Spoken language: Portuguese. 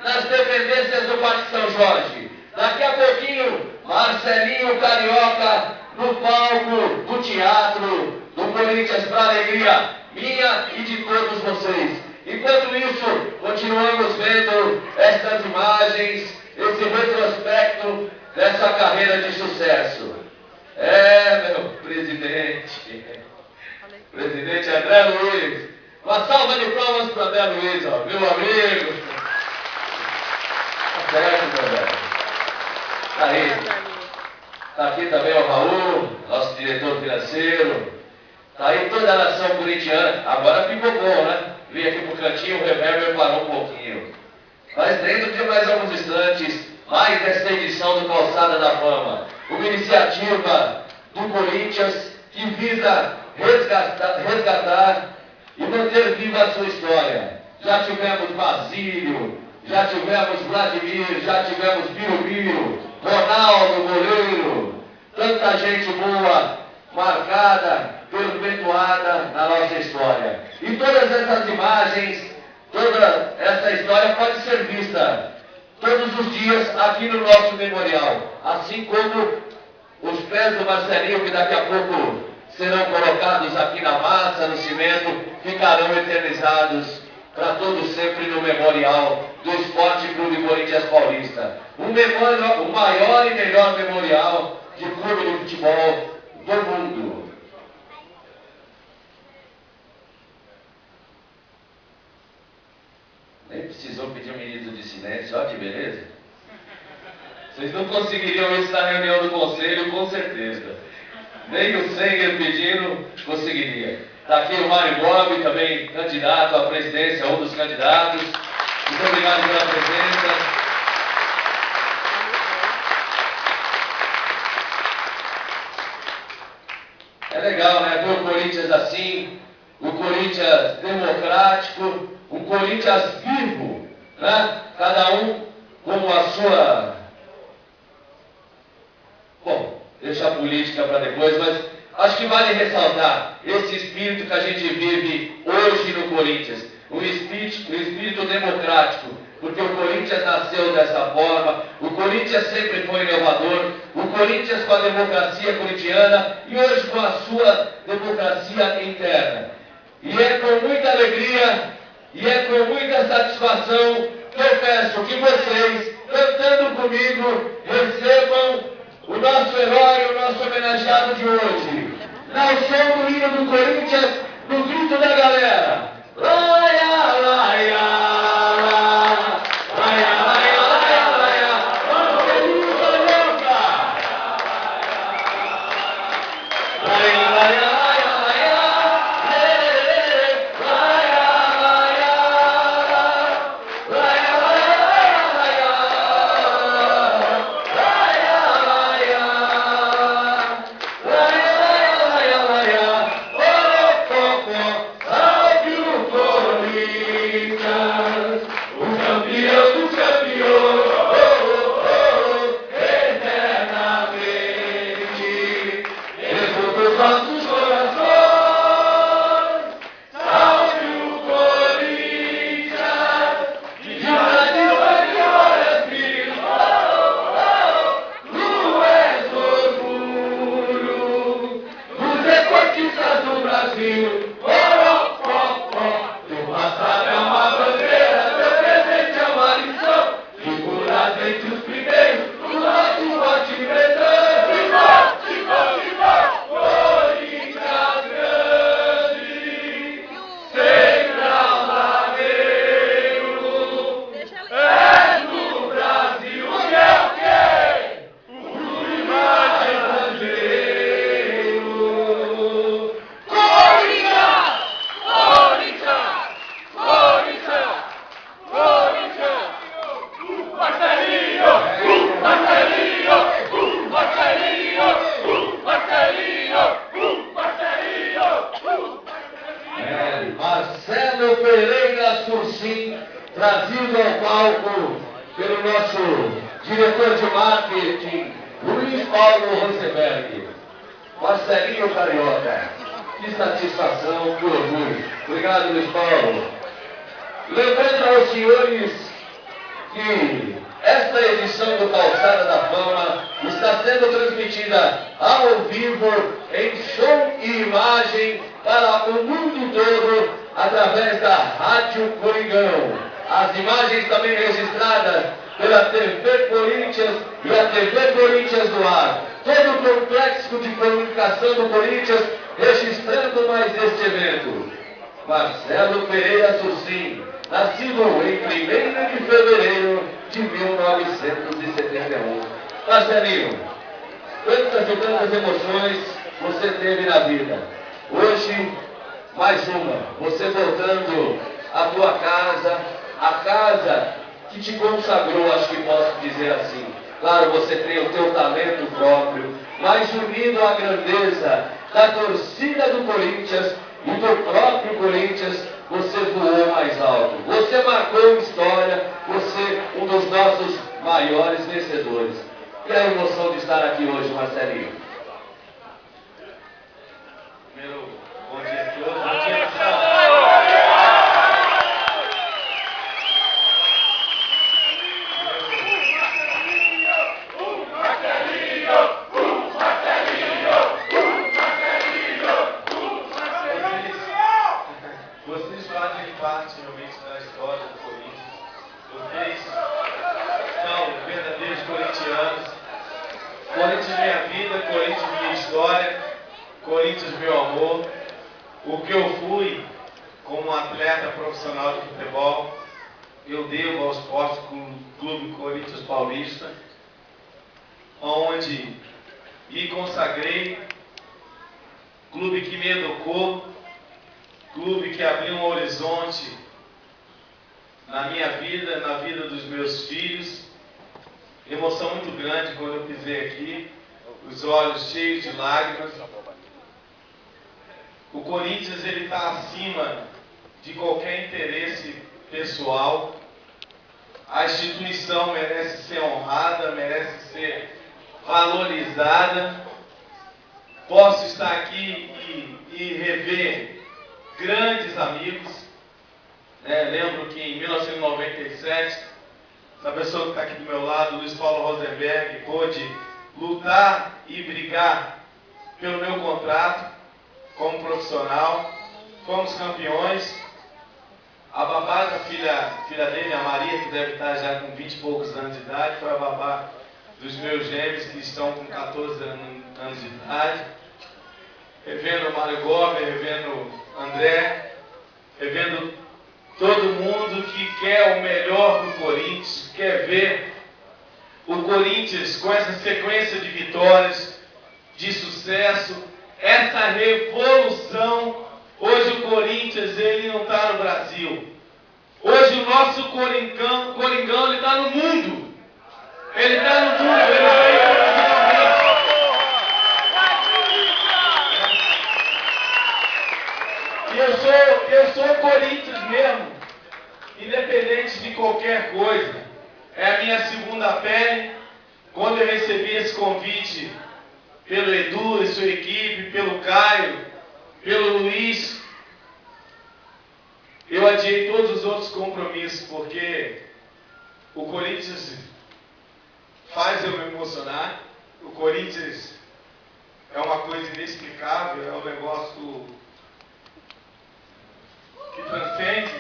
nas dependências do Parque São Jorge. Daqui a pouquinho, Marcelinho Carioca no palco do teatro do Corinthians, para alegria minha e de todos vocês. Enquanto isso, continuamos vendo estas imagens, esse retrospecto dessa carreira de sucesso. Meu presidente, presidente André Luiz. Uma salva de palmas para André Luiz, ó, meu amigo. Tá certo, meu velho. Tá aí. Tá aqui também o Raul, nosso diretor financeiro. Tá aí toda a nação corintiana. Agora ficou bom, né? Vim aqui pro cantinho, o reverber parou um pouquinho. Mas dentro de mais alguns instantes, mais essa edição do Calçada da Fama. Uma iniciativa do Corinthians que visa resgatar e manter viva a sua história. Já tivemos Basílio, já tivemos Vladimir, já tivemos Birubiru, Ronaldo, goleiro, tanta gente boa, marcada, perpetuada na nossa história. E todas essas imagens, toda essa história pode ser vista todos os dias aqui no nosso memorial, assim como os pés do Marcelinho, que daqui a pouco serão colocados aqui na massa, no cimento, ficarão eternizados para todos sempre no memorial do Esporte Clube Corinthians Paulista. O maior e melhor memorial de clube de futebol do mundo. Nem precisou pedir um minuto de silêncio, olha que beleza. Vocês não conseguiriam isso na reunião do conselho, com certeza. Nem o Senger pedindo, conseguiria. Está aqui o Mário Bob, também candidato à presidência, um dos candidatos. Muito obrigado pela presença. É legal, né? Ver o Corinthians assim, o Corinthians democrático, o Corinthians vivo, né? Cada um com a sua... Bom, deixa a política para depois, mas acho que vale ressaltar esse espírito que a gente vive hoje no Corinthians, um espírito democrático, porque o Corinthians nasceu dessa forma, o Corinthians sempre foi inovador, o Corinthians com a democracia corintiana e hoje com a sua democracia interna. E é com muita alegria e é com muita satisfação que eu peço que vocês, cantando comigo, recebam o nosso herói, o nosso homenageado de hoje. Ao som do hino do Corinthians, no grito da galera. Laia, laia, laia, laia, laia, laia, laia, Marcelinho Carioca. Laia, laia, laia, laia, laia, laia, laia, Marcelo Pereira Sursim, trazido ao palco pelo nosso diretor de marketing, Luiz Paulo Rosenberg. Marcelinho Carioca, que satisfação, que orgulho. Obrigado, Luiz Paulo. Lembrando aos senhores que esta edição do Calçada da Fama está sendo transmitida ao vivo, em som e imagem, para o mundo todo, através da Rádio Coringão. As imagens também registradas pela TV Corinthians e a TV Corinthians no ar. Todo o complexo de comunicação do Corinthians registrando mais este evento. Marcelo Pereira Sursim, nascido em 1º de fevereiro de 1971. Marcelinho, quantas e tantas emoções você teve na vida. Hoje, mais uma, você voltando à tua casa, a casa que te consagrou, acho que posso dizer assim. Claro, você tem o teu talento próprio, mas unido à grandeza da torcida do Corinthians e do próprio Corinthians, você voou mais alto. Você marcou história, você um dos nossos maiores vencedores. E a emoção de estar aqui hoje, Marcelinho? Primeiro, bom dia a todos. Bom dia, pessoal. Vocês fazem parte realmente da história do Corinthians. Vocês são verdadeiros corintianos. Corinthians minha vida, Corinthians minha história, Corinthians meu amor. O que eu fui como atleta profissional de futebol, eu devo ao Esporte Clube Corinthians Paulista, onde me consagrei, clube que me educou, clube que abriu um horizonte na minha vida, na vida dos meus filhos. Emoção muito grande quando eu pisei aqui, os olhos cheios de lágrimas. O Corinthians ele está acima de qualquer interesse pessoal. A instituição merece ser honrada, merece ser valorizada. Posso estar aqui e rever grandes amigos. Lembro que em 1997, essa pessoa que está aqui do meu lado, Luiz Paulo Rosenberg, pôde lutar e brigar pelo meu contrato como profissional. Fomos campeões. A babá da filha dele, a Maria, que deve estar já com 20 e poucos anos de idade, foi a babá dos meus gêmeos, que estão com 14 anos de idade. Revendo o Mário Gomes, revendo André, revendo todo mundo que quer o melhor para o Corinthians, quer ver o Corinthians com essa sequência de vitórias, de sucesso, essa revolução. Hoje o Corinthians ele não está no Brasil. Hoje o nosso Coringão ele está no mundo. Ele está no mundo, ele está internacionalmente. E eu sou Corinthians mesmo, independente de qualquer coisa. É a minha segunda pele. Quando eu recebi esse convite pelo Edu e sua equipe, pelo Caio, pelo Luiz, eu adiei todos os outros compromissos, porque o Corinthians faz eu me emocionar. O Corinthians é uma coisa inexplicável, é um negócio que transcende.